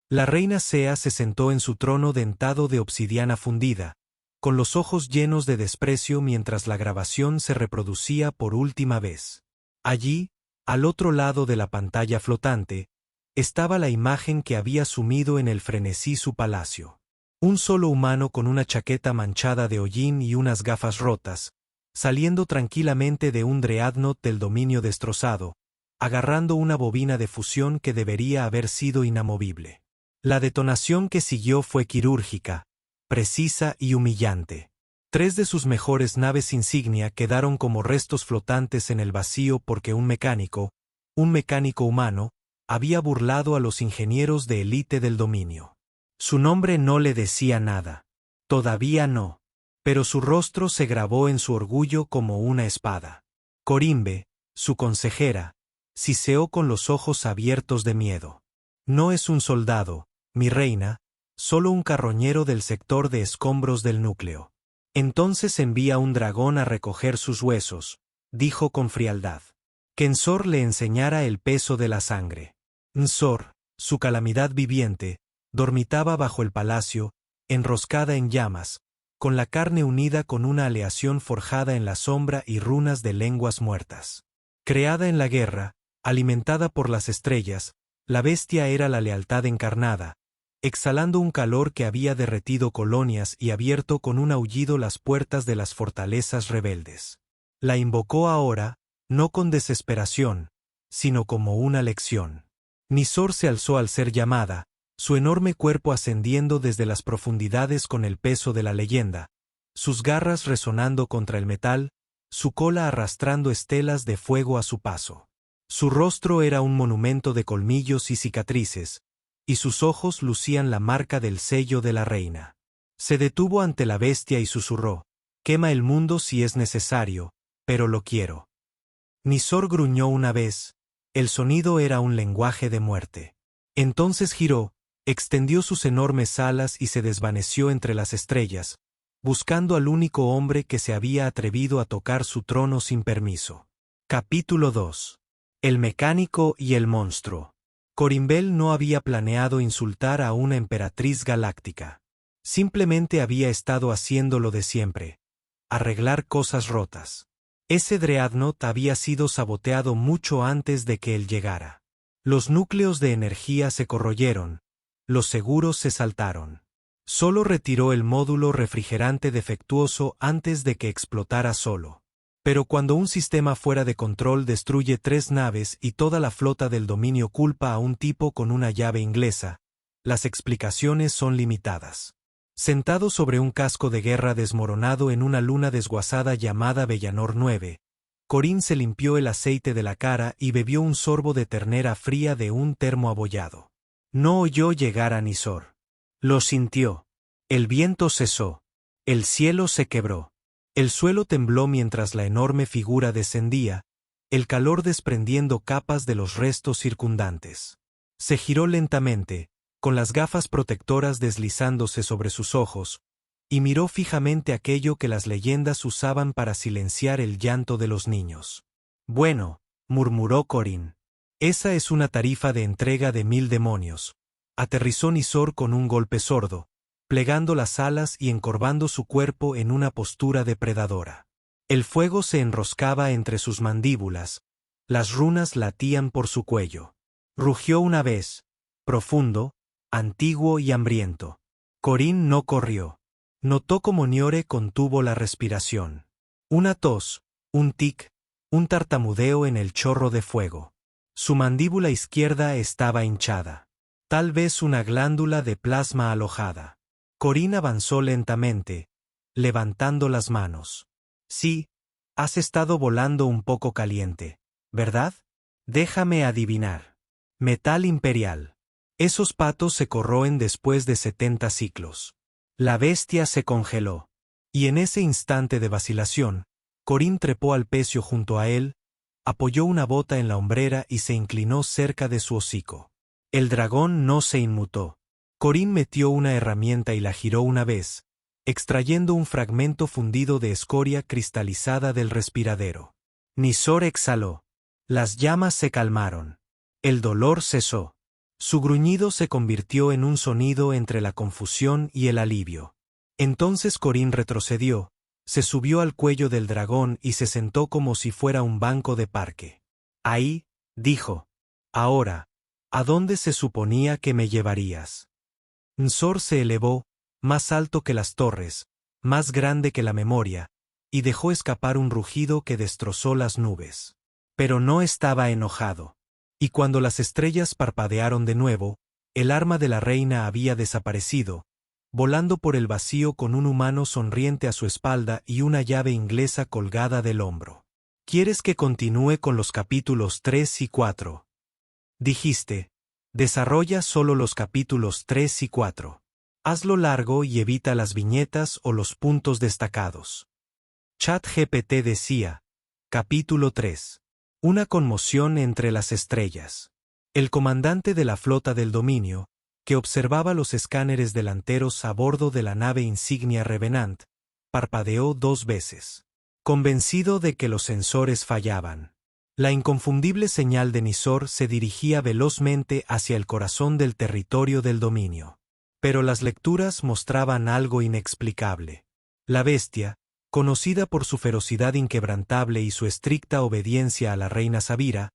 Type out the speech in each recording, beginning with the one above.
La reina Sea se sentó en su trono dentado de obsidiana fundida, con los ojos llenos de desprecio mientras la grabación se reproducía por última vez. Allí, al otro lado de la pantalla flotante, estaba la imagen que había sumido en el frenesí su palacio. Un solo humano con una chaqueta manchada de hollín y unas gafas rotas, saliendo tranquilamente de un dreadnought del dominio destrozado, agarrando una bobina de fusión que debería haber sido inamovible. La detonación que siguió fue quirúrgica, precisa y humillante. 3 de sus mejores naves insignia quedaron como restos flotantes en el vacío porque un mecánico humano, había burlado a los ingenieros de élite del dominio. Su nombre no le decía nada. Todavía no. Pero su rostro se grabó en su orgullo como una espada. Corimbe, su consejera, siseó con los ojos abiertos de miedo. No es un soldado, mi reina, solo un carroñero del sector de escombros del núcleo. Entonces envía un dragón a recoger sus huesos, dijo con frialdad. Que Nsor le enseñara el peso de la sangre. Nsor, su calamidad viviente, dormitaba bajo el palacio, enroscada en llamas, con la carne unida con una aleación forjada en la sombra y runas de lenguas muertas. Creada en la guerra, alimentada por las estrellas, la bestia era la lealtad encarnada, exhalando un calor que había derretido colonias y abierto con un aullido las puertas de las fortalezas rebeldes. La invocó ahora, no con desesperación, sino como una lección. Nisor se alzó al ser llamada, su enorme cuerpo ascendiendo desde las profundidades con el peso de la leyenda, sus garras resonando contra el metal, su cola arrastrando estelas de fuego a su paso. Su rostro era un monumento de colmillos y cicatrices, y sus ojos lucían la marca del sello de la reina. Se detuvo ante la bestia y susurró: «Quema el mundo si es necesario, pero lo quiero». Nisor gruñó una vez, el sonido era un lenguaje de muerte. Entonces giró, extendió sus enormes alas y se desvaneció entre las estrellas, buscando al único hombre que se había atrevido a tocar su trono sin permiso. Capítulo 2. El mecánico y el monstruo. Corimbel no había planeado insultar a una emperatriz galáctica. Simplemente había estado haciendo lo de siempre: arreglar cosas rotas. Ese dreadnought había sido saboteado mucho antes de que él llegara. Los núcleos de energía se corroyeron, los seguros se saltaron. Solo retiró el módulo refrigerante defectuoso antes de que explotara solo. Pero cuando un sistema fuera de control destruye 3 naves y toda la flota del dominio culpa a un tipo con una llave inglesa, las explicaciones son limitadas. Sentado sobre un casco de guerra desmoronado en una luna desguazada llamada Bellanor 9, Corín se limpió el aceite de la cara y bebió un sorbo de ternera fría de un termo abollado. No oyó llegar a Nisor. Lo sintió. El viento cesó. El cielo se quebró. El suelo tembló mientras la enorme figura descendía, el calor desprendiendo capas de los restos circundantes. Se giró lentamente, con las gafas protectoras deslizándose sobre sus ojos, y miró fijamente aquello que las leyendas usaban para silenciar el llanto de los niños. «Bueno», murmuró Corín. «Esa es una tarifa de entrega de 1000 demonios». Aterrizó Nisor con un golpe sordo, plegando las alas y encorvando su cuerpo en una postura depredadora. El fuego se enroscaba entre sus mandíbulas, las runas latían por su cuello. Rugió una vez, profundo, antiguo y hambriento. Corín no corrió. Notó cómo Niore contuvo la respiración. Una tos, un tic, un tartamudeo en el chorro de fuego. Su mandíbula izquierda estaba hinchada. Tal vez una glándula de plasma alojada. Corín avanzó lentamente, levantando las manos. «Sí, has estado volando un poco caliente, ¿verdad? Déjame adivinar. Metal imperial. Esos patos se corroen después de 70 ciclos». La bestia se congeló. Y en ese instante de vacilación, Corín trepó al pecio junto a él, apoyó una bota en la hombrera y se inclinó cerca de su hocico. El dragón no se inmutó. Corín metió una herramienta y la giró una vez, extrayendo un fragmento fundido de escoria cristalizada del respiradero. Nisor exhaló. Las llamas se calmaron. El dolor cesó. Su gruñido se convirtió en un sonido entre la confusión y el alivio. Entonces Corín retrocedió, se subió al cuello del dragón y se sentó como si fuera un banco de parque. Ahí, dijo. Ahora, ¿a dónde se suponía que me llevarías? Nsor se elevó, más alto que las torres, más grande que la memoria, y dejó escapar un rugido que destrozó las nubes. Pero no estaba enojado. Y cuando las estrellas parpadearon de nuevo, el arma de la reina había desaparecido, volando por el vacío con un humano sonriente a su espalda y una llave inglesa colgada del hombro. ¿Quieres que continúe con los capítulos 3 y 4? Dijiste. Desarrolla solo los capítulos 3 y 4. Hazlo largo y evita las viñetas o los puntos destacados. ChatGPT decía. Capítulo 3. Una conmoción entre las estrellas. El comandante de la flota del dominio, que observaba los escáneres delanteros a bordo de la nave insignia Revenant, parpadeó 2 veces. Convencido de que los sensores fallaban. La inconfundible señal de Nisor se dirigía velozmente hacia el corazón del territorio del dominio. Pero las lecturas mostraban algo inexplicable. La bestia, conocida por su ferocidad inquebrantable y su estricta obediencia a la reina Sabira,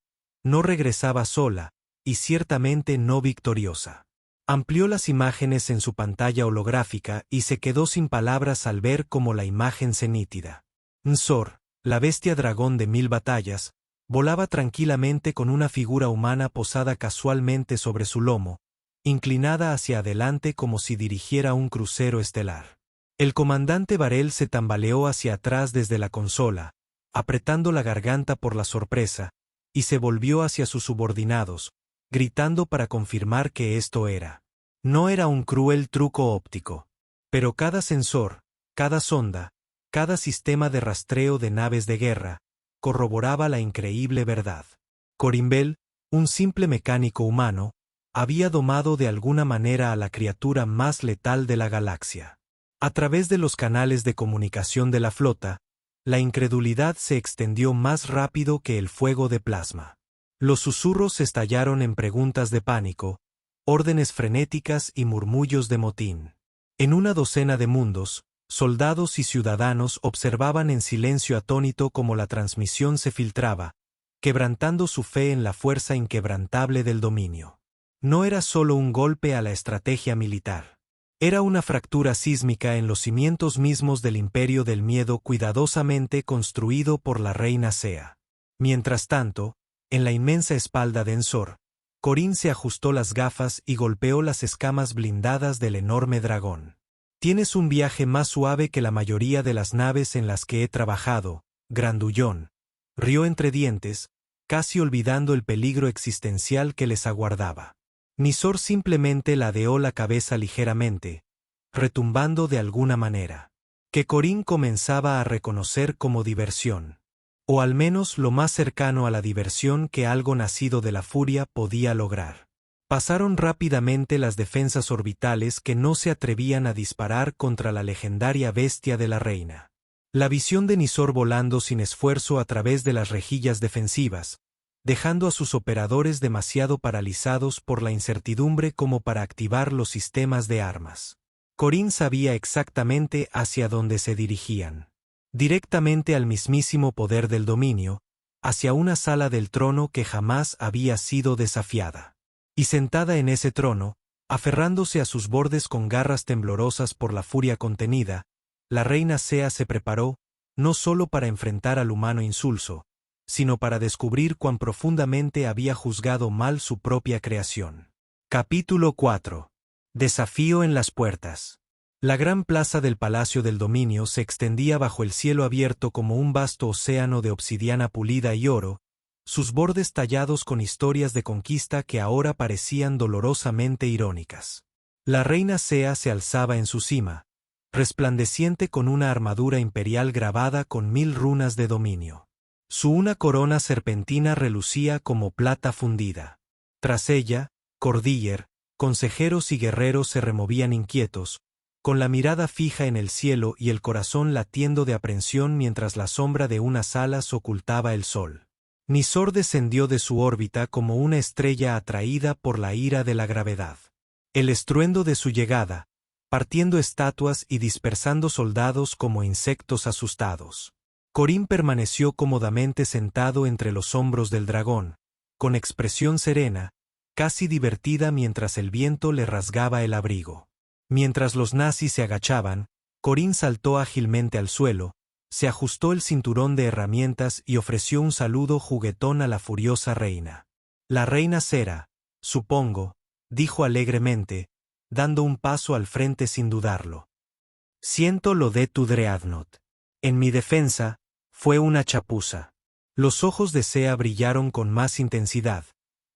no regresaba sola, y ciertamente no victoriosa. Amplió las imágenes en su pantalla holográfica y se quedó sin palabras al ver cómo la imagen se nítida. Nsor, la bestia dragón de 1000 batallas, volaba tranquilamente con una figura humana posada casualmente sobre su lomo, inclinada hacia adelante como si dirigiera un crucero estelar. El comandante Varel se tambaleó hacia atrás desde la consola, apretando la garganta por la sorpresa, y se volvió hacia sus subordinados, gritando para confirmar que esto era. No era un cruel truco óptico. Pero cada sensor, cada sonda, cada sistema de rastreo de naves de guerra, corroboraba la increíble verdad. Corimbel, un simple mecánico humano, había domado de alguna manera a la criatura más letal de la galaxia. A través de los canales de comunicación de la flota, la incredulidad se extendió más rápido que el fuego de plasma. Los susurros estallaron en preguntas de pánico, órdenes frenéticas y murmullos de motín. En una docena de mundos, soldados y ciudadanos observaban en silencio atónito cómo la transmisión se filtraba, quebrantando su fe en la fuerza inquebrantable del dominio. No era solo un golpe a la estrategia militar. Era una fractura sísmica en los cimientos mismos del imperio del miedo cuidadosamente construido por la reina Sea. Mientras tanto, en la inmensa espalda de Nsor, Corín se ajustó las gafas y golpeó las escamas blindadas del enorme dragón. Tienes un viaje más suave que la mayoría de las naves en las que he trabajado, grandullón. Rió entre dientes, casi olvidando el peligro existencial que les aguardaba. Nisor simplemente ladeó la cabeza ligeramente, retumbando de alguna manera, que Corín comenzaba a reconocer como diversión. O al menos lo más cercano a la diversión que algo nacido de la furia podía lograr. Pasaron rápidamente las defensas orbitales que no se atrevían a disparar contra la legendaria bestia de la reina. La visión de Nisor volando sin esfuerzo a través de las rejillas defensivas, dejando a sus operadores demasiado paralizados por la incertidumbre como para activar los sistemas de armas. Corín sabía exactamente hacia dónde se dirigían. Directamente al mismísimo poder del dominio, hacia una sala del trono que jamás había sido desafiada. Y sentada en ese trono, aferrándose a sus bordes con garras temblorosas por la furia contenida, la reina Sea se preparó, no solo para enfrentar al humano insulso, sino para descubrir cuán profundamente había juzgado mal su propia creación. Capítulo 4. Desafío en las puertas. La gran plaza del Palacio del Dominio se extendía bajo el cielo abierto como un vasto océano de obsidiana pulida y oro, sus bordes tallados con historias de conquista que ahora parecían dolorosamente irónicas. La reina Sea se alzaba en su cima, resplandeciente con una armadura imperial grabada con 1000 runas de dominio. Su una corona serpentina relucía como plata fundida. Tras ella, Cordiller, consejeros y guerreros se removían inquietos, con la mirada fija en el cielo y el corazón latiendo de aprensión mientras la sombra de unas alas ocultaba el sol. Nisor descendió de su órbita como una estrella atraída por la ira de la gravedad. El estruendo de su llegada, partiendo estatuas y dispersando soldados como insectos asustados. Corín permaneció cómodamente sentado entre los hombros del dragón, con expresión serena, casi divertida mientras el viento le rasgaba el abrigo. Mientras los nazis se agachaban, Corín saltó ágilmente al suelo, se ajustó el cinturón de herramientas y ofreció un saludo juguetón a la furiosa reina. La reina Sera, supongo, dijo alegremente, dando un paso al frente sin dudarlo. Siento lo de tu dreadnought. En mi defensa, fue una chapuza. Los ojos de Sea brillaron con más intensidad.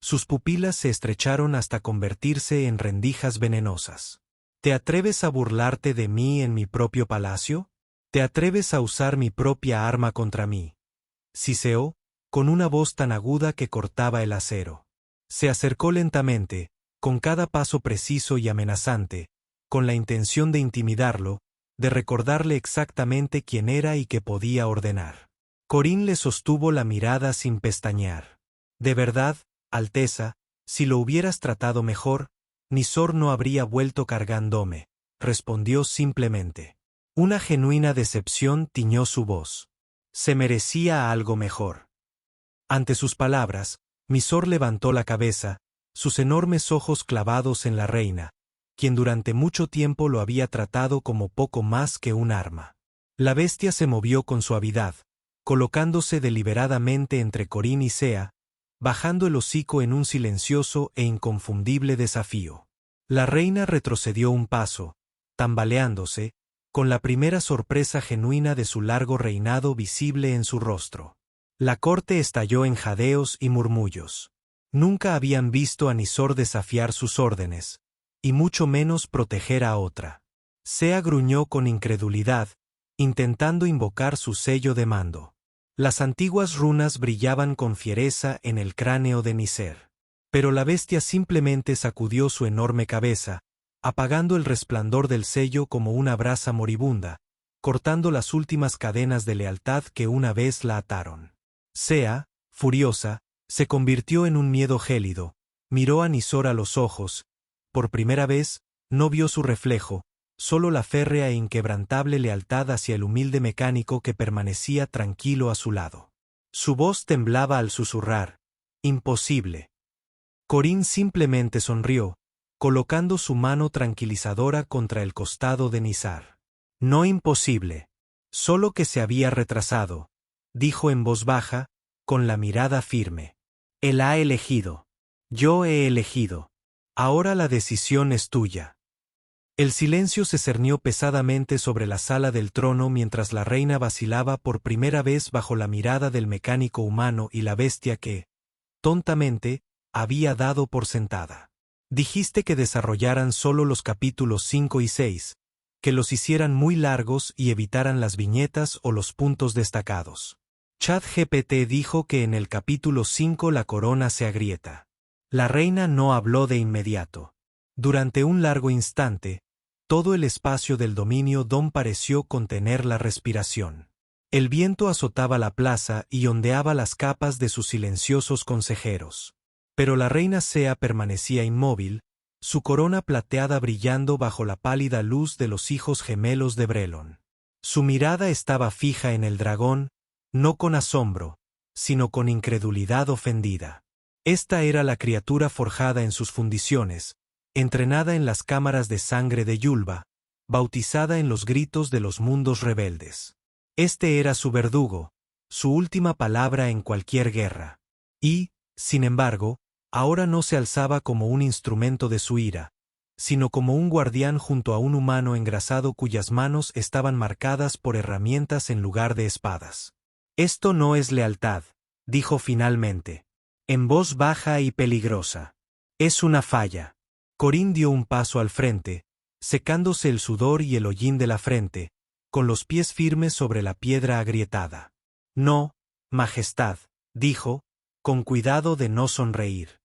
Sus pupilas se estrecharon hasta convertirse en rendijas venenosas. ¿Te atreves a burlarte de mí en mi propio palacio? ¿Te atreves a usar mi propia arma contra mí? Siseó, con una voz tan aguda que cortaba el acero. Se acercó lentamente, con cada paso preciso y amenazante, con la intención de intimidarlo, de recordarle exactamente quién era y qué podía ordenar. Corín le sostuvo la mirada sin pestañear. De verdad, Alteza, si lo hubieras tratado mejor, Nisor no habría vuelto cargándome, respondió simplemente. Una genuina decepción tiñó su voz. Se merecía algo mejor. Ante sus palabras, Nisor levantó la cabeza, sus enormes ojos clavados en la reina, quien durante mucho tiempo lo había tratado como poco más que un arma. La bestia se movió con suavidad, colocándose deliberadamente entre Corín y Sea, bajando el hocico en un silencioso e inconfundible desafío. La reina retrocedió un paso, tambaleándose, con la primera sorpresa genuina de su largo reinado visible en su rostro. La corte estalló en jadeos y murmullos. Nunca habían visto a Nisor desafiar sus órdenes, y mucho menos proteger a otra. Sea gruñó con incredulidad, intentando invocar su sello de mando. Las antiguas runas brillaban con fiereza en el cráneo de Niser. Pero la bestia simplemente sacudió su enorme cabeza, apagando el resplandor del sello como una brasa moribunda, cortando las últimas cadenas de lealtad que una vez la ataron. Sea, furiosa, se convirtió en un miedo gélido, miró a Nisor a los ojos. Por primera vez, no vio su reflejo, solo la férrea e inquebrantable lealtad hacia el humilde mecánico que permanecía tranquilo a su lado. Su voz temblaba al susurrar: «Imposible». Corín simplemente sonrió, colocando su mano tranquilizadora contra el costado de Nisar. «No imposible. Solo que se había retrasado», dijo en voz baja, con la mirada firme. «Él ha elegido. Yo he elegido. Ahora la decisión es tuya». El silencio se cernió pesadamente sobre la sala del trono mientras la reina vacilaba por primera vez bajo la mirada del mecánico humano y la bestia que, tontamente, había dado por sentada. «Dijiste que desarrollaran solo los capítulos 5 y 6, que los hicieran muy largos y evitaran las viñetas o los puntos destacados. ChatGPT dijo que en el capítulo 5 la corona se agrieta». La reina no habló de inmediato. Durante un largo instante, todo el espacio del dominio Dom pareció contener la respiración. El viento azotaba la plaza y ondeaba las capas de sus silenciosos consejeros. Pero la reina Sea permanecía inmóvil, su corona plateada brillando bajo la pálida luz de los hijos gemelos de Brelon. Su mirada estaba fija en el dragón, no con asombro, sino con incredulidad ofendida. Esta era la criatura forjada en sus fundiciones, entrenada en las cámaras de sangre de Yulba, bautizada en los gritos de los mundos rebeldes. Este era su verdugo, su última palabra en cualquier guerra. Y, sin embargo, ahora no se alzaba como un instrumento de su ira, sino como un guardián junto a un humano engrasado cuyas manos estaban marcadas por herramientas en lugar de espadas. «Esto no es lealtad», dijo finalmente, en voz baja y peligrosa. «Es una falla». Corín dio un paso al frente, secándose el sudor y el hollín de la frente, con los pies firmes sobre la piedra agrietada. «No, Majestad», dijo, con cuidado de no sonreír.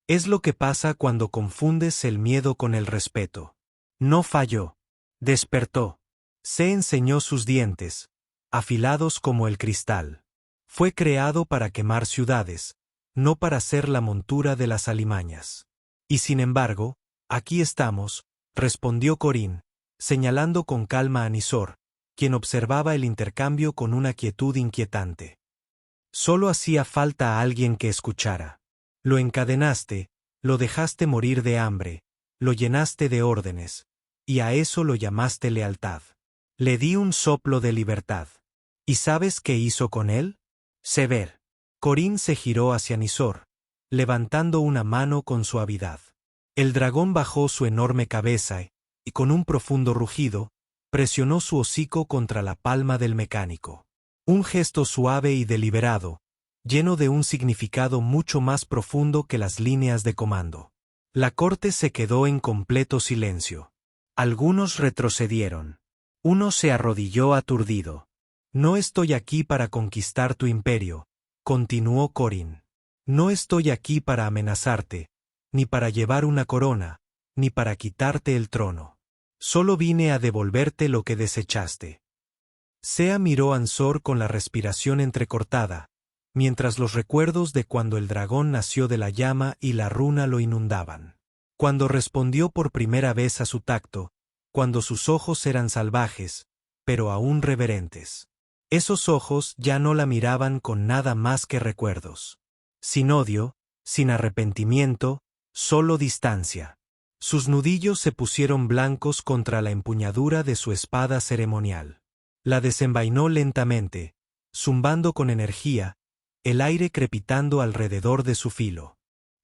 «Es lo que pasa cuando confundes el miedo con el respeto». No falló. Despertó. Se enseñó sus dientes, afilados como el cristal. Fue creado para quemar ciudades, no para ser la montura de las alimañas. Y sin embargo, aquí estamos, respondió Corín, señalando con calma a Nisor, quien observaba el intercambio con una quietud inquietante. Solo hacía falta a alguien que escuchara. Lo encadenaste, lo dejaste morir de hambre, lo llenaste de órdenes, y a eso lo llamaste lealtad. Le di un soplo de libertad. ¿Y sabes qué hizo con él? Sever. Corín se giró hacia Nisor, levantando una mano con suavidad. El dragón bajó su enorme cabeza y con un profundo rugido, presionó su hocico contra la palma del mecánico. Un gesto suave y deliberado, lleno de un significado mucho más profundo que las líneas de comando. La corte se quedó en completo silencio. Algunos retrocedieron. Uno se arrodilló aturdido. No estoy aquí para conquistar tu imperio, continuó Corín. No estoy aquí para amenazarte, ni para llevar una corona, ni para quitarte el trono. Solo vine a devolverte lo que desechaste. Sea miró a Ansor con la respiración entrecortada, mientras los recuerdos de cuando el dragón nació de la llama y la runa lo inundaban. Cuando respondió por primera vez a su tacto, cuando sus ojos eran salvajes, pero aún reverentes. Esos ojos ya no la miraban con nada más que recuerdos. Sin odio, sin arrepentimiento, solo distancia. Sus nudillos se pusieron blancos contra la empuñadura de su espada ceremonial. La desenvainó lentamente, zumbando con energía, el aire crepitando alrededor de su filo.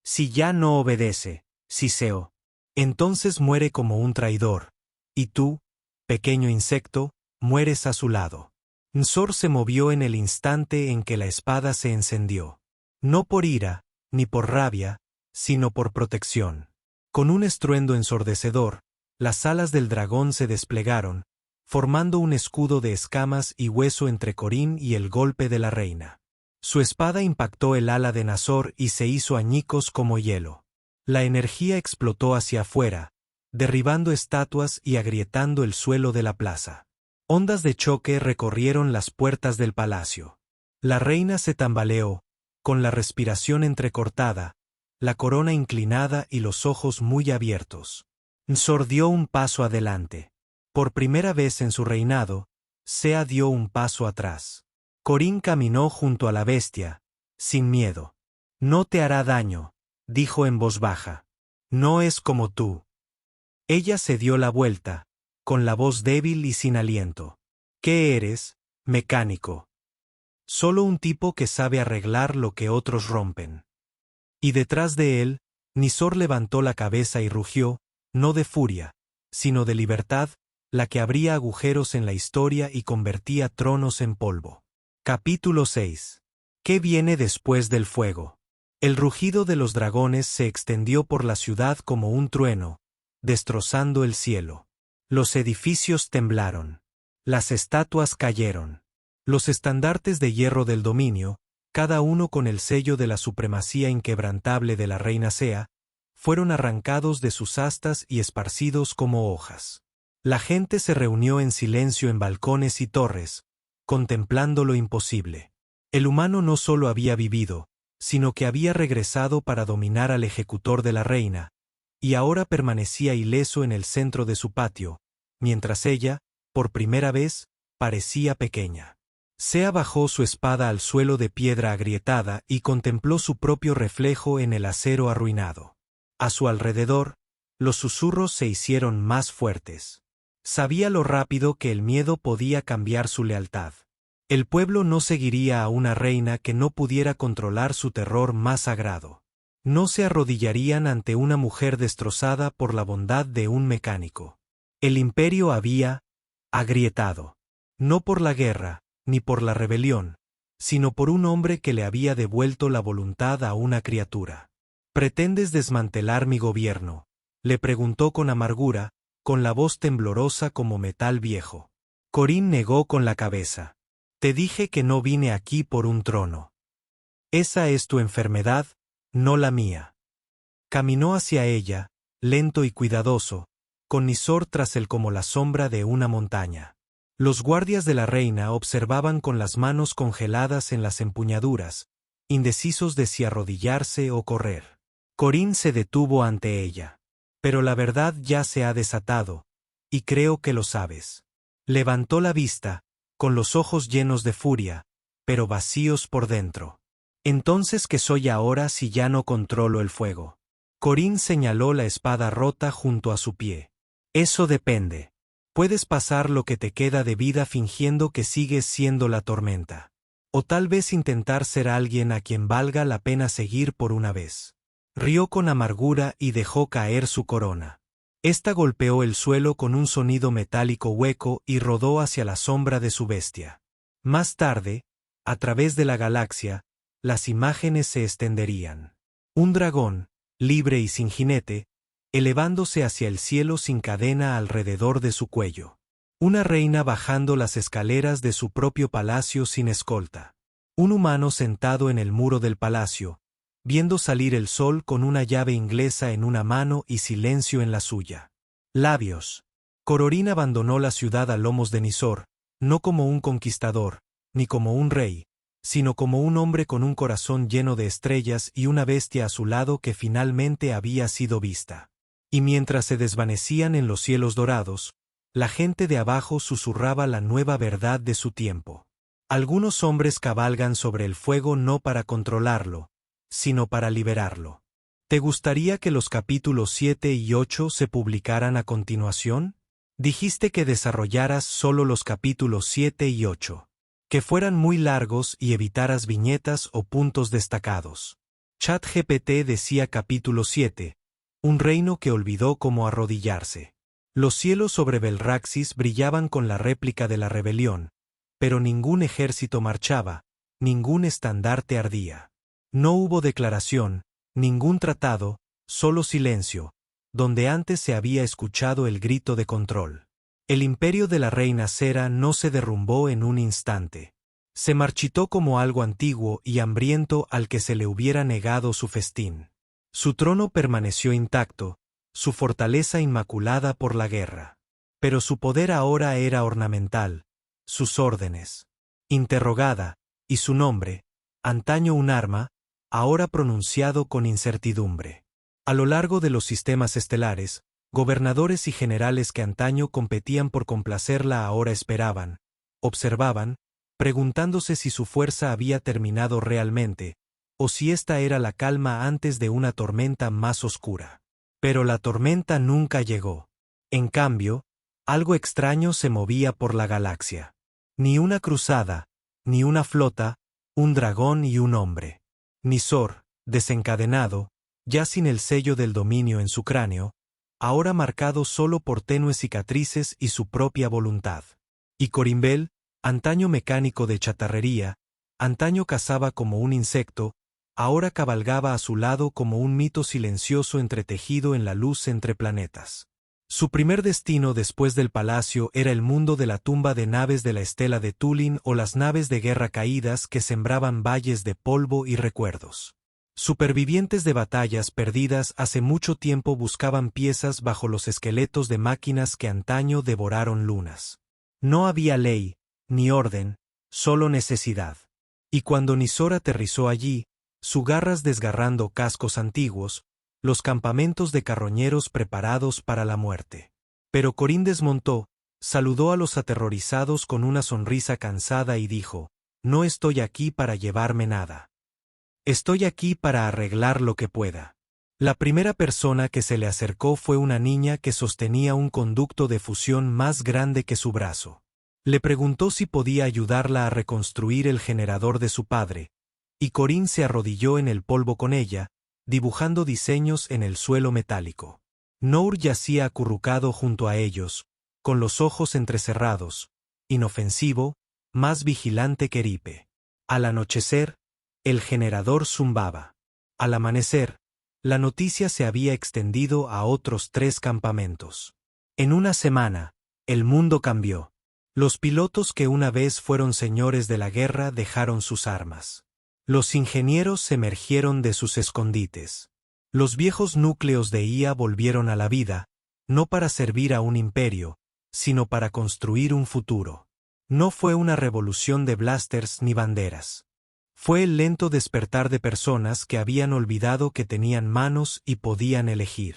Si ya no obedece, Siseo, entonces muere como un traidor, y tú, pequeño insecto, mueres a su lado. Nsor se movió en el instante en que la espada se encendió. No por ira, ni por rabia, sino por protección. Con un estruendo ensordecedor, las alas del dragón se desplegaron, formando un escudo de escamas y hueso entre Corín y el golpe de la reina. Su espada impactó el ala de Nasor y se hizo añicos como hielo. La energía explotó hacia afuera, derribando estatuas y agrietando el suelo de la plaza. Ondas de choque recorrieron las puertas del palacio. La reina se tambaleó, con la respiración entrecortada, la corona inclinada y los ojos muy abiertos. Nsor dio un paso adelante. Por primera vez en su reinado, Sea dio un paso atrás. Corín caminó junto a la bestia, sin miedo. No te hará daño, dijo en voz baja. No es como tú. Ella se dio la vuelta, con la voz débil y sin aliento. ¿Qué eres, mecánico? Solo un tipo que sabe arreglar lo que otros rompen. Y detrás de él, Nisor levantó la cabeza y rugió, no de furia, sino de libertad, la que abría agujeros en la historia y convertía tronos en polvo. Capítulo 6. ¿Qué viene después del fuego? El rugido de los dragones se extendió por la ciudad como un trueno, destrozando el cielo. Los edificios temblaron. Las estatuas cayeron. Los estandartes de hierro del dominio, cada uno con el sello de la supremacía inquebrantable de la reina Sea, fueron arrancados de sus astas y esparcidos como hojas. La gente se reunió en silencio en balcones y torres, contemplando lo imposible. El humano no solo había vivido, sino que había regresado para dominar al ejecutor de la reina, y ahora permanecía ileso en el centro de su patio, mientras ella, por primera vez, parecía pequeña. Sea bajó su espada al suelo de piedra agrietada y contempló su propio reflejo en el acero arruinado. A su alrededor, los susurros se hicieron más fuertes. Sabía lo rápido que el miedo podía cambiar su lealtad. El pueblo no seguiría a una reina que no pudiera controlar su terror más sagrado. No se arrodillarían ante una mujer destrozada por la bondad de un mecánico. El imperio había agrietado. No por la guerra, ni por la rebelión, sino por un hombre que le había devuelto la voluntad a una criatura. ¿Pretendes desmantelar mi gobierno?, le preguntó con amargura, con la voz temblorosa como metal viejo. Corín negó con la cabeza. Te dije que no vine aquí por un trono. Esa es tu enfermedad, no la mía. Caminó hacia ella, lento y cuidadoso, con Nisor tras él como la sombra de una montaña. Los guardias de la reina observaban con las manos congeladas en las empuñaduras, indecisos de si arrodillarse o correr. Corín se detuvo ante ella. Pero la verdad ya se ha desatado, y creo que lo sabes. Levantó la vista, con los ojos llenos de furia, pero vacíos por dentro. Entonces, ¿qué soy ahora si ya no controlo el fuego? Corín señaló la espada rota junto a su pie. Eso depende. Puedes pasar lo que te queda de vida fingiendo que sigues siendo la tormenta. O tal vez intentar ser alguien a quien valga la pena seguir por una vez. Rió con amargura y dejó caer su corona. Esta golpeó el suelo con un sonido metálico hueco y rodó hacia la sombra de su bestia. Más tarde, a través de la galaxia, las imágenes se extenderían. Un dragón, libre y sin jinete, elevándose hacia el cielo sin cadena alrededor de su cuello. Una reina bajando las escaleras de su propio palacio sin escolta. Un humano sentado en el muro del palacio, viendo salir el sol con una llave inglesa en una mano y silencio en la suya. Labios. Cororín abandonó la ciudad a lomos de Nisor, no como un conquistador, ni como un rey, sino como un hombre con un corazón lleno de estrellas y una bestia a su lado que finalmente había sido vista. Y mientras se desvanecían en los cielos dorados, la gente de abajo susurraba la nueva verdad de su tiempo. Algunos hombres cabalgan sobre el fuego no para controlarlo, sino para liberarlo. ¿Te gustaría que los capítulos 7 y 8 se publicaran a continuación? Dijiste que desarrollaras solo los capítulos 7 y 8. Que fueran muy largos y evitaras viñetas o puntos destacados. ChatGPT decía capítulo 7. Un reino que olvidó cómo arrodillarse. Los cielos sobre Belraxis brillaban con la réplica de la rebelión, pero ningún ejército marchaba, ningún estandarte ardía. No hubo declaración, ningún tratado, solo silencio, donde antes se había escuchado el grito de control. El imperio de la reina Cera no se derrumbó en un instante. Se marchitó como algo antiguo y hambriento al que se le hubiera negado su festín. Su trono permaneció intacto, su fortaleza inmaculada por la guerra. Pero su poder ahora era ornamental, sus órdenes. Interrogada, y su nombre, antaño un arma, ahora pronunciado con incertidumbre. A lo largo de los sistemas estelares, gobernadores y generales que antaño competían por complacerla ahora esperaban, observaban, preguntándose si su fuerza había terminado realmente, o si esta era la calma antes de una tormenta más oscura. Pero la tormenta nunca llegó. En cambio, algo extraño se movía por la galaxia. Ni una cruzada, ni una flota, un dragón y un hombre. Nisor, desencadenado, ya sin el sello del dominio en su cráneo, ahora marcado solo por tenues cicatrices y su propia voluntad. Y Corimbel, antaño mecánico de chatarrería, antaño cazaba como un insecto, ahora cabalgaba a su lado como un mito silencioso entretejido en la luz entre planetas. Su primer destino después del palacio era el mundo de la tumba de naves de la estela de Tulin o las naves de guerra caídas que sembraban valles de polvo y recuerdos. Supervivientes de batallas perdidas hace mucho tiempo buscaban piezas bajo los esqueletos de máquinas que antaño devoraron lunas. No había ley, ni orden, solo necesidad. Y cuando Nisor aterrizó allí, sus garras desgarrando cascos antiguos, los campamentos de carroñeros preparados para la muerte. Pero Corín desmontó, saludó a los aterrorizados con una sonrisa cansada y dijo, «No estoy aquí para llevarme nada. Estoy aquí para arreglar lo que pueda». La primera persona que se le acercó fue una niña que sostenía un conducto de fusión más grande que su brazo. Le preguntó si podía ayudarla a reconstruir el generador de su padre, y Corín se arrodilló en el polvo con ella, dibujando diseños en el suelo metálico. Nour yacía acurrucado junto a ellos, con los ojos entrecerrados, inofensivo, más vigilante que Eripe. Al anochecer, el generador zumbaba. Al amanecer, la noticia se había extendido a otros 3 campamentos. En una semana, el mundo cambió. Los pilotos que una vez fueron señores de la guerra dejaron sus armas. Los ingenieros se emergieron de sus escondites. Los viejos núcleos de IA volvieron a la vida, no para servir a un imperio, sino para construir un futuro. No fue una revolución de blasters ni banderas. Fue el lento despertar de personas que habían olvidado que tenían manos y podían elegir.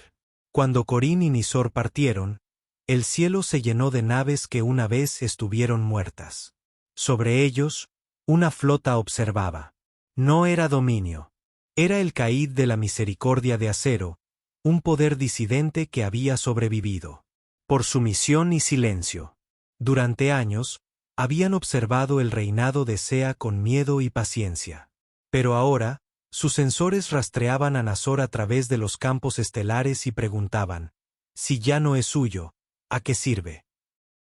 Cuando Corín y Nizor partieron, el cielo se llenó de naves que una vez estuvieron muertas. Sobre ellos, una flota observaba. No era dominio. Era el Caid de la Misericordia de Acero, un poder disidente que había sobrevivido. Por sumisión y silencio. Durante años, habían observado el reinado de Sea con miedo y paciencia. Pero ahora, sus sensores rastreaban a Nazor a través de los campos estelares y preguntaban, si ya no es suyo, ¿a qué sirve?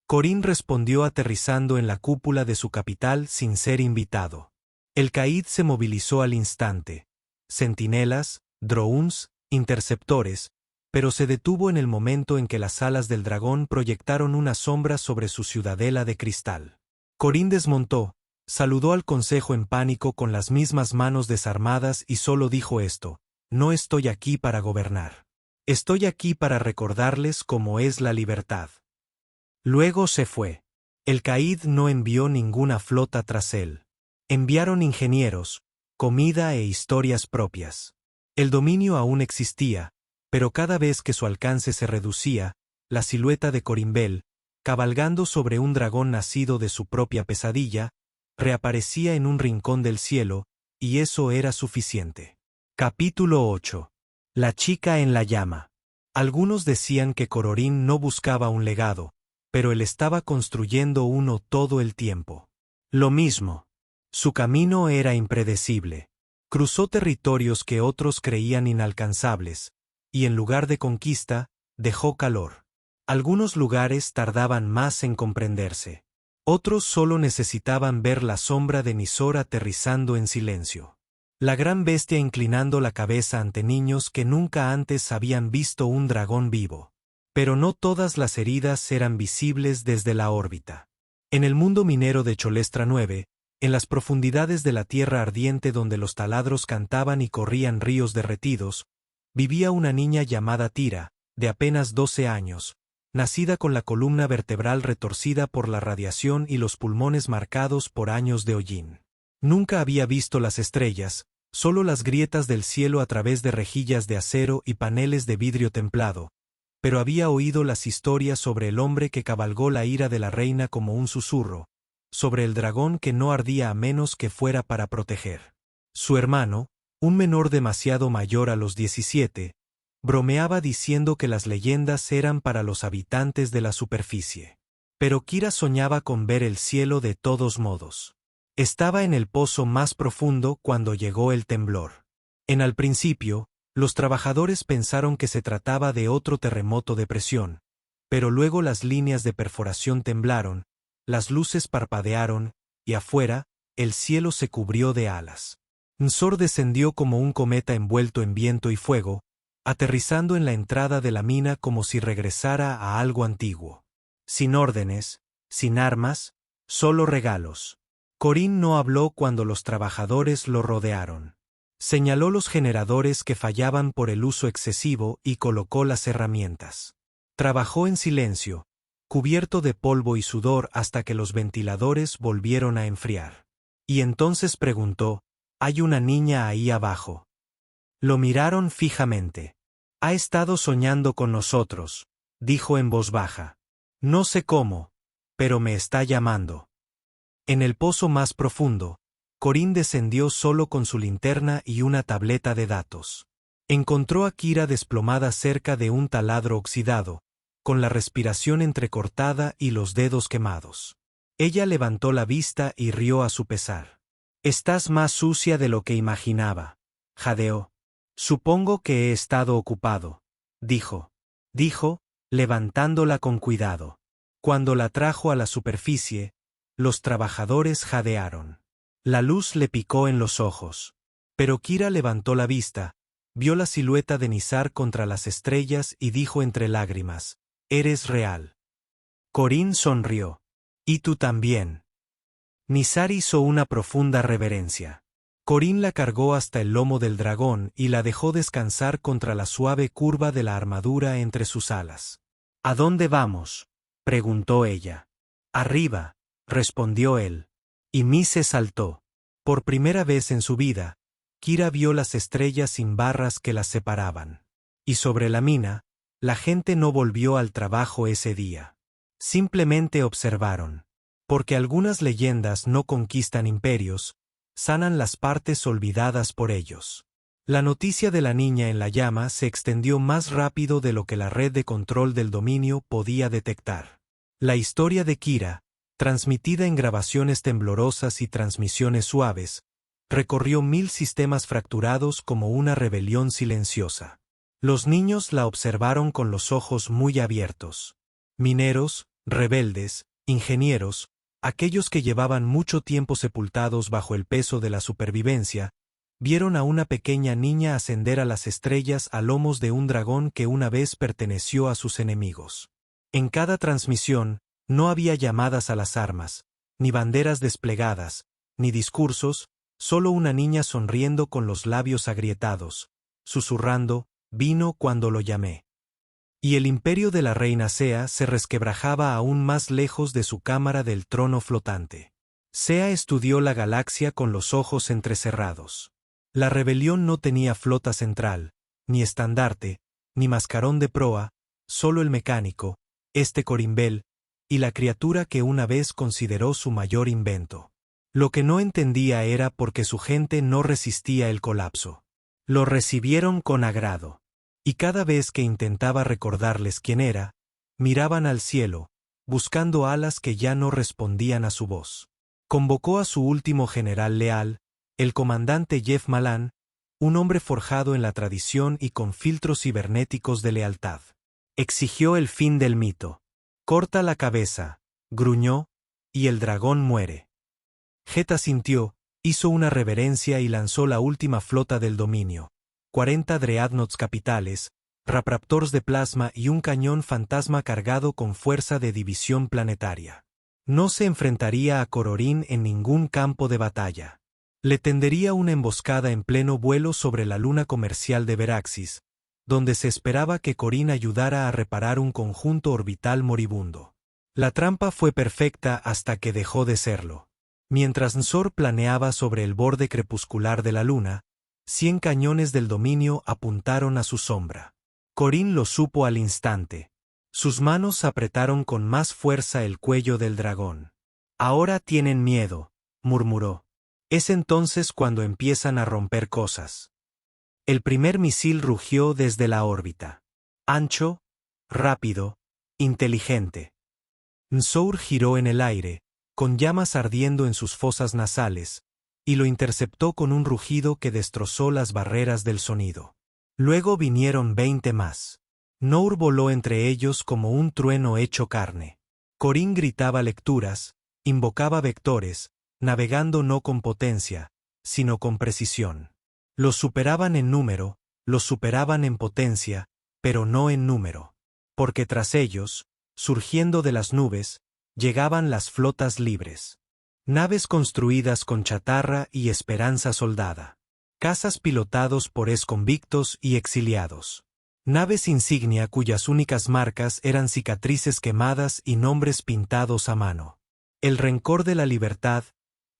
Corín respondió aterrizando en la cúpula de su capital sin ser invitado. El Caid se movilizó al instante. Centinelas, drones, interceptores, pero se detuvo en el momento en que las alas del dragón proyectaron una sombra sobre su ciudadela de cristal. Corín desmontó, saludó al consejo en pánico con las mismas manos desarmadas y solo dijo esto: no estoy aquí para gobernar. Estoy aquí para recordarles cómo es la libertad. Luego se fue. El Caid no envió ninguna flota tras él. Enviaron ingenieros, comida e historias propias. El dominio aún existía, pero cada vez que su alcance se reducía, la silueta de Corimbel, cabalgando sobre un dragón nacido de su propia pesadilla, reaparecía en un rincón del cielo, y eso era suficiente. Capítulo 8. La chica en la llama. Algunos decían que Cororín no buscaba un legado, pero él estaba construyendo uno todo el tiempo. Lo mismo. Su camino era impredecible. Cruzó territorios que otros creían inalcanzables, y en lugar de conquista, dejó calor. Algunos lugares tardaban más en comprenderse. Otros solo necesitaban ver la sombra de Nizor aterrizando en silencio. La gran bestia inclinando la cabeza ante niños que nunca antes habían visto un dragón vivo. Pero no todas las heridas eran visibles desde la órbita. En el mundo minero de Cholestra 9, en las profundidades de la tierra ardiente donde los taladros cantaban y corrían ríos derretidos, vivía una niña llamada Tira, de apenas 12 años, nacida con la columna vertebral retorcida por la radiación y los pulmones marcados por años de hollín. Nunca había visto las estrellas, solo las grietas del cielo a través de rejillas de acero y paneles de vidrio templado, pero había oído las historias sobre el hombre que cabalgó la ira de la reina como un susurro, sobre el dragón que no ardía a menos que fuera para proteger. Su hermano, un menor demasiado mayor a los 17, bromeaba diciendo que las leyendas eran para los habitantes de la superficie. Pero Kira soñaba con ver el cielo de todos modos. Estaba en el pozo más profundo cuando llegó el temblor. Al principio, los trabajadores pensaron que se trataba de otro terremoto de presión, pero luego las líneas de perforación temblaron, las luces parpadearon, y afuera, el cielo se cubrió de alas. Nzor descendió como un cometa envuelto en viento y fuego, aterrizando en la entrada de la mina como si regresara a algo antiguo. Sin órdenes, sin armas, solo regalos. Corín no habló cuando los trabajadores lo rodearon. Señaló los generadores que fallaban por el uso excesivo y colocó las herramientas. Trabajó en silencio, cubierto de polvo y sudor hasta que los ventiladores volvieron a enfriar. Y entonces preguntó: «¿Hay una niña ahí abajo?» Lo miraron fijamente. «Ha estado soñando con nosotros», dijo en voz baja. «No sé cómo, pero me está llamando». En el pozo más profundo, Corín descendió solo con su linterna y una tableta de datos. Encontró a Kira desplomada cerca de un taladro oxidado, con la respiración entrecortada y los dedos quemados. Ella levantó la vista y rió a su pesar. «Estás más sucia de lo que imaginaba», jadeó. «Supongo que he estado ocupado», dijo, levantándola con cuidado. Cuando la trajo a la superficie, los trabajadores jadearon. La luz le picó en los ojos. Pero Kira levantó la vista, vio la silueta de Nizar contra las estrellas y dijo entre lágrimas: «Eres real». Corín sonrió. «Y tú también». Nizar hizo una profunda reverencia. Corín la cargó hasta el lomo del dragón y la dejó descansar contra la suave curva de la armadura entre sus alas. «¿A dónde vamos?», preguntó ella. «Arriba», respondió él. Y Mi se saltó. Por primera vez en su vida, Kira vio las estrellas sin barras que las separaban. Y sobre la mina, la gente no volvió al trabajo ese día. Simplemente observaron. Porque algunas leyendas no conquistan imperios, sanan las partes olvidadas por ellos. La noticia de la niña en la llama se extendió más rápido de lo que la red de control del dominio podía detectar. La historia de Kira, transmitida en grabaciones temblorosas y transmisiones suaves, recorrió 1000 sistemas fracturados como una rebelión silenciosa. Los niños la observaron con los ojos muy abiertos. Mineros, rebeldes, ingenieros, aquellos que llevaban mucho tiempo sepultados bajo el peso de la supervivencia, vieron a una pequeña niña ascender a las estrellas a lomos de un dragón que una vez perteneció a sus enemigos. En cada transmisión, no había llamadas a las armas, ni banderas desplegadas, ni discursos, solo una niña sonriendo con los labios agrietados, susurrando, «Vino cuando lo llamé». Y el imperio de la reina Sea se resquebrajaba aún más lejos de su cámara del trono flotante. Sea estudió la galaxia con los ojos entrecerrados. La rebelión no tenía flota central, ni estandarte, ni mascarón de proa, solo el mecánico, Corimbel, y la criatura que una vez consideró su mayor invento. Lo que no entendía era por qué su gente no resistía el colapso. Lo recibieron con agrado. Y cada vez que intentaba recordarles quién era, miraban al cielo, buscando alas que ya no respondían a su voz. Convocó a su último general leal, el comandante Jeff Malan, un hombre forjado en la tradición y con filtros cibernéticos de lealtad. Exigió el fin del mito. Corta la cabeza, gruñó, y el dragón muere. Jet asintió, hizo una reverencia y lanzó la última flota del dominio. 40 dreadnoughts capitales, rapraptors de plasma y un cañón fantasma cargado con fuerza de división planetaria. No se enfrentaría a Cororin en ningún campo de batalla. Le tendería una emboscada en pleno vuelo sobre la luna comercial de Veraxis, donde se esperaba que Corin ayudara a reparar un conjunto orbital moribundo. La trampa fue perfecta hasta que dejó de serlo. Mientras Nsor planeaba sobre el borde crepuscular de la luna, 100 cañones del dominio apuntaron a su sombra. Corin lo supo al instante. Sus manos apretaron con más fuerza el cuello del dragón. «Ahora tienen miedo», murmuró. «Es entonces cuando empiezan a romper cosas». El primer misil rugió desde la órbita. Ancho, rápido, inteligente. Nsor giró en el aire, con llamas ardiendo en sus fosas nasales, y lo interceptó con un rugido que destrozó las barreras del sonido. Luego vinieron 20 más. Nour voló entre ellos como un trueno hecho carne. Corin gritaba lecturas, invocaba vectores, navegando no con potencia, sino con precisión. Los superaban en número, los superaban en potencia, pero no en número. Porque tras ellos, surgiendo de las nubes, llegaban las flotas libres. Naves construidas con chatarra y esperanza soldada. Cazas pilotados por exconvictos y exiliados. Naves insignia cuyas únicas marcas eran cicatrices quemadas y nombres pintados a mano. El rencor de la libertad,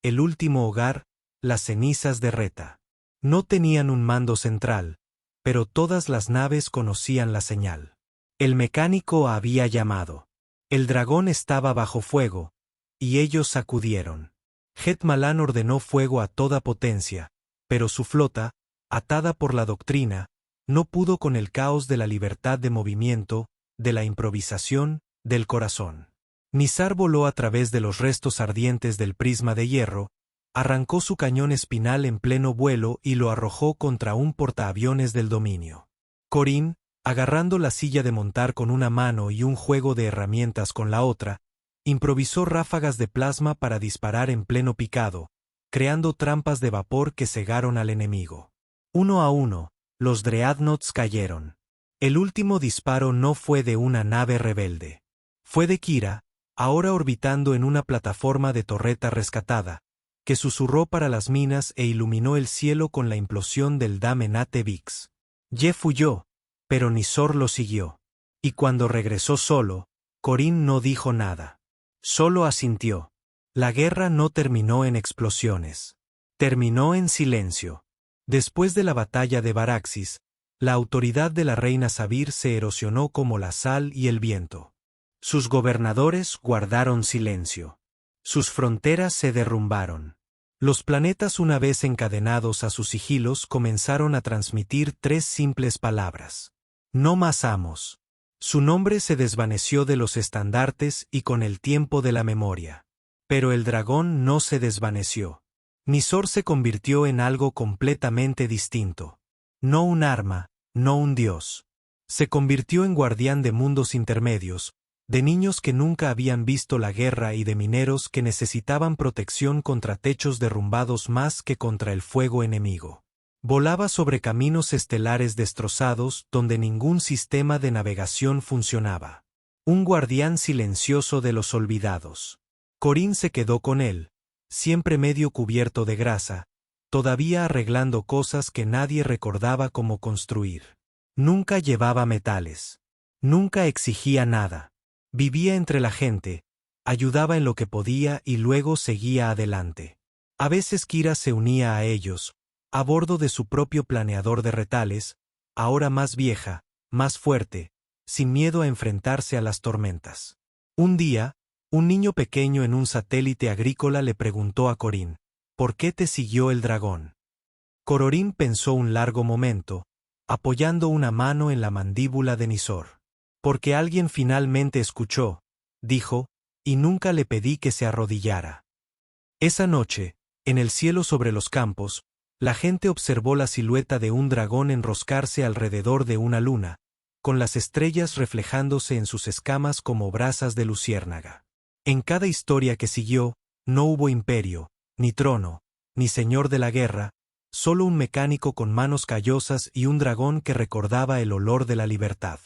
el último hogar, las cenizas de Reta. No tenían un mando central, pero todas las naves conocían la señal. El mecánico había llamado. El dragón estaba bajo fuego, y ellos sacudieron. Jet Malan ordenó fuego a toda potencia, pero su flota, atada por la doctrina, no pudo con el caos de la libertad de movimiento, de la improvisación, del corazón. Nizar voló a través de los restos ardientes del prisma de hierro, arrancó su cañón espinal en pleno vuelo y lo arrojó contra un portaaviones del dominio. Corin, agarrando la silla de montar con una mano y un juego de herramientas con la otra, improvisó ráfagas de plasma para disparar en pleno picado, creando trampas de vapor que cegaron al enemigo. Uno a uno, los dreadnoughts cayeron. El último disparo no fue de una nave rebelde. Fue de Kira, ahora orbitando en una plataforma de torreta rescatada, que susurró para las minas e iluminó el cielo con la implosión del Damenate Vix. Jeff huyó, pero Nizor lo siguió. Y cuando regresó solo, Corin no dijo nada. Solo asintió. La guerra no terminó en explosiones. Terminó en silencio. Después de la batalla de Baraxis, la autoridad de la reina Sabir se erosionó como la sal y el viento. Sus gobernadores guardaron silencio. Sus fronteras se derrumbaron. Los planetas, una vez encadenados a sus sigilos, comenzaron a transmitir 3 simples palabras. No más amos. Su nombre se desvaneció de los estandartes y con el tiempo de la memoria. Pero el dragón no se desvaneció. Nisor se convirtió en algo completamente distinto. No un arma, no un dios. Se convirtió en guardián de mundos intermedios, de niños que nunca habían visto la guerra y de mineros que necesitaban protección contra techos derrumbados más que contra el fuego enemigo. Volaba sobre caminos estelares destrozados donde ningún sistema de navegación funcionaba. Un guardián silencioso de los olvidados. Corine se quedó con él, siempre medio cubierto de grasa, todavía arreglando cosas que nadie recordaba cómo construir. Nunca llevaba metales. Nunca exigía nada. Vivía entre la gente, ayudaba en lo que podía y luego seguía adelante. A veces Kira se unía a ellos, a bordo de su propio planeador de retales, ahora más vieja, más fuerte, sin miedo a enfrentarse a las tormentas. Un día, un niño pequeño en un satélite agrícola le preguntó a Corine, ¿por qué te siguió el dragón? Corine pensó un largo momento, apoyando una mano en la mandíbula de Nisor. Porque alguien finalmente escuchó, dijo, y nunca le pedí que se arrodillara. Esa noche, en el cielo sobre los campos, la gente observó la silueta de un dragón enroscarse alrededor de una luna, con las estrellas reflejándose en sus escamas como brasas de luciérnaga. En cada historia que siguió, no hubo imperio, ni trono, ni señor de la guerra, solo un mecánico con manos callosas y un dragón que recordaba el olor de la libertad.